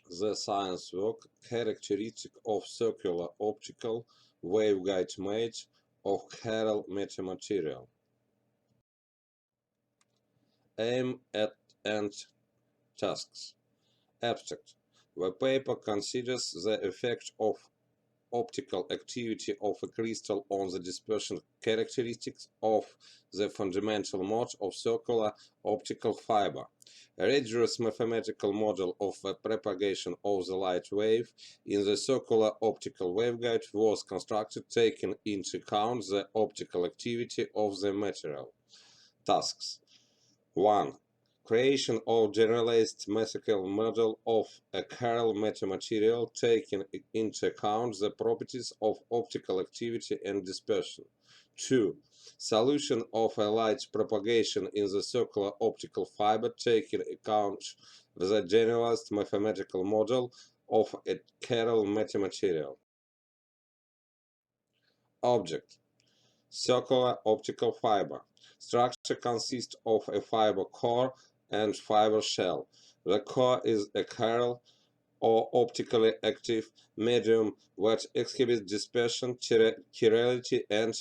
the science work characteristic of circular optical waveguide made of chiral metamaterial. Aim at and tasks. Abstract. The paper considers the effect of optical activity of a crystal on the dispersion characteristics of the fundamental mode of circular optical fiber. A rigorous mathematical model of the propagation of the light wave in the circular optical waveguide was constructed taking into account the optical activity of the material. Tasks. 1. Creation of generalized mathematical model of a chiral metamaterial taking into account the properties of optical activity and dispersion. 2. Solution of a light propagation in the circular optical fiber taking account the generalized mathematical model of a chiral metamaterial. Object. Circular optical fiber. Structure consists of a fiber core and fiber shell. The core is a chiral or optically active medium that exhibits dispersion, chirality, and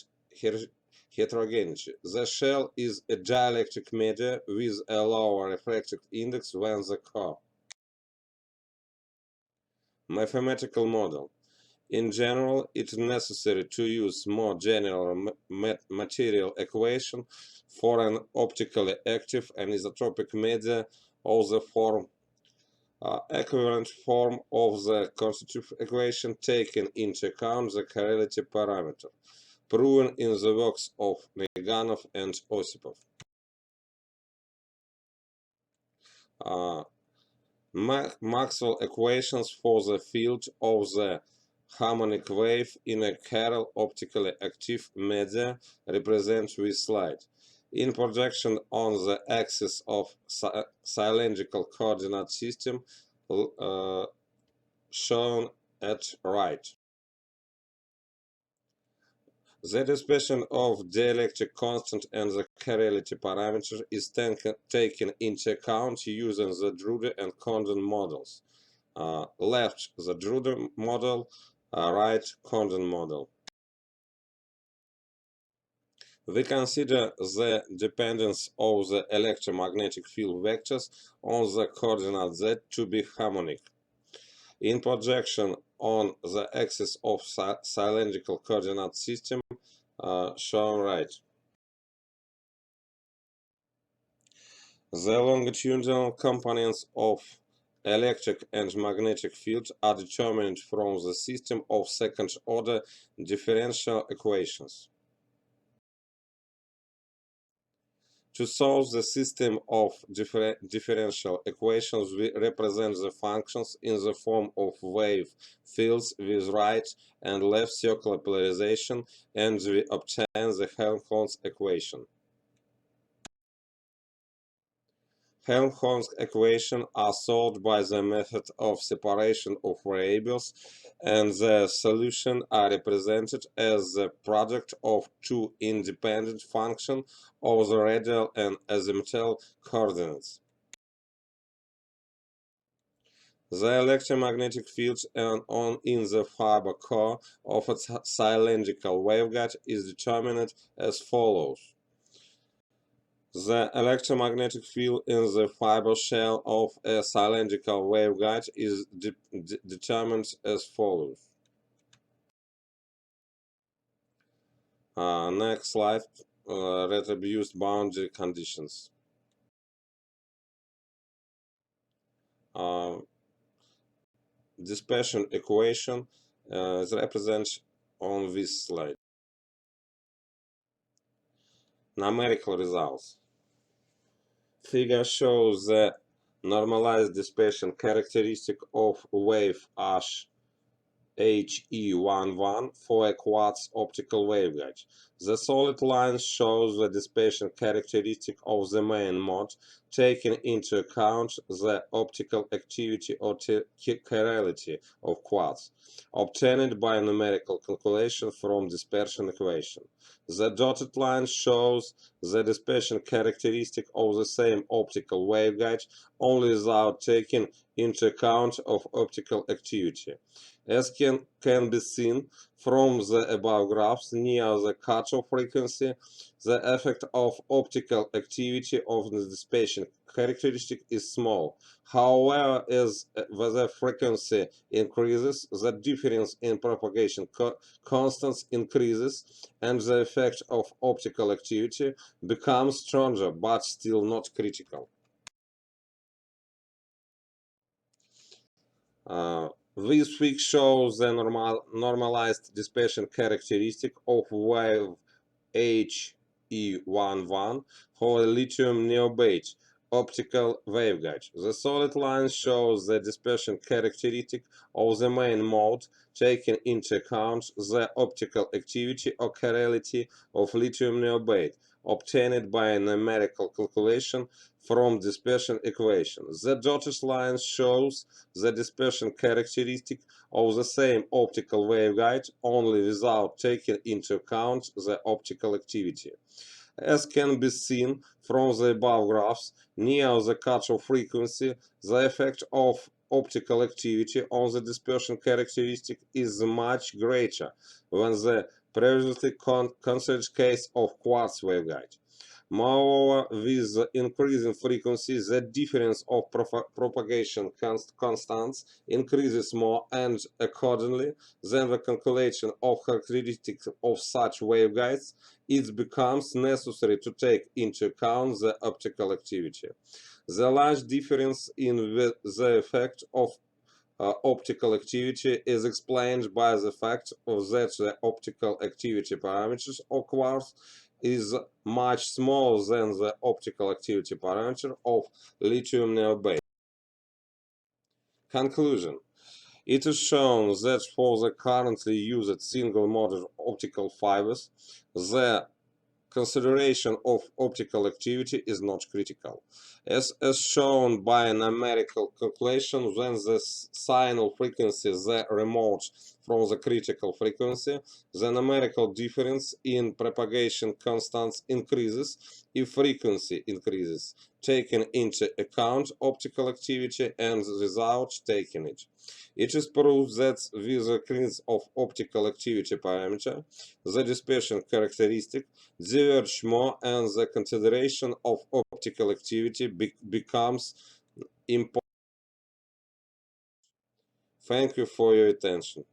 heterogeneity. The shell is a dielectric media with a lower refractive index than the core. Mathematical model. In general, it is necessary to use more general material equation for an optically active and isotropic media or the form equivalent form of the constitutive equation taking into account the chirality parameter, proven in the works of Neganov and Osipov. Maxwell equations for the field of the harmonic wave in a chiral optically active media represent this slide. In projection on the axis of cylindrical coordinate system shown at right. The dispersion of dielectric constant and the chirality parameter is taken into account using the Drude and Condon models. Left, the Drude model, right, Condon model. We consider the dependence of the electromagnetic field vectors on the coordinate z to be harmonic. In projection on the axis of cylindrical coordinate system shown right. The longitudinal components of electric and magnetic fields are determined from the system of second-order differential equations. To solve the system of differential equations, we represent the functions in the form of wave fields with right and left circular polarization, and we obtain the Helmholtz equation. Helmholtz equations are solved by the method of separation of variables, and the solutions are represented as the product of two independent functions of the radial and azimuthal coordinates. The electromagnetic field in the fiber core of a cylindrical waveguide is determined as follows. The electromagnetic field in the fiber shell of a cylindrical waveguide is determined as follows. Next slide, retribuced boundary conditions. Dispersion equation is represented on this slide. Numerical results. Figure shows the normalized dispersion characteristic of wave H HE11 for a quartz optical waveguide. The solid line shows the dispersion characteristic of the main mode, taking into account the optical activity or chirality of quartz, obtained by numerical calculation from dispersion equation. The dotted line shows the dispersion characteristic of the same optical waveguide, only without taking into account of optical activity. As can be seen from the above graphs, near the cutoff frequency, the effect of optical activity of the dispersion characteristic is small. However, as the frequency increases, the difference in propagation constants increases, and the effect of optical activity becomes stronger, but still not critical. This figure shows the normalized dispersion characteristic of wave HE11 for a lithium niobate optical waveguide. The solid line shows the dispersion characteristic of the main mode, taking into account the optical activity or chirality of lithium niobate, obtained by a numerical calculation from dispersion equation. The dotted line shows the dispersion characteristic of the same optical waveguide, only without taking into account the optical activity. As can be seen from the above graphs, near the cutoff frequency, the effect of optical activity on the dispersion characteristic is much greater than the previously considered case of quartz waveguide. Moreover, with the increasing frequency, the difference of propagation constants increases more, and accordingly, then the calculation of characteristics of such waveguides, it becomes necessary to take into account the optical activity. The large difference in the effect of optical activity is explained by the fact that the optical activity parameters of quartz is much smaller than the optical activity parameter of lithium niobate. Conclusion. It is shown that for the currently used single-mode optical fibers, the consideration of optical activity is not critical. As shown by numerical calculation, when the signal frequency is remote from the critical frequency, the numerical difference in propagation constants increases if frequency increases, taking into account optical activity and without taking it. It is proved that with the increase of optical activity parameter, the dispersion characteristic diverge more and the consideration of optical activity becomes important. Thank you for your attention.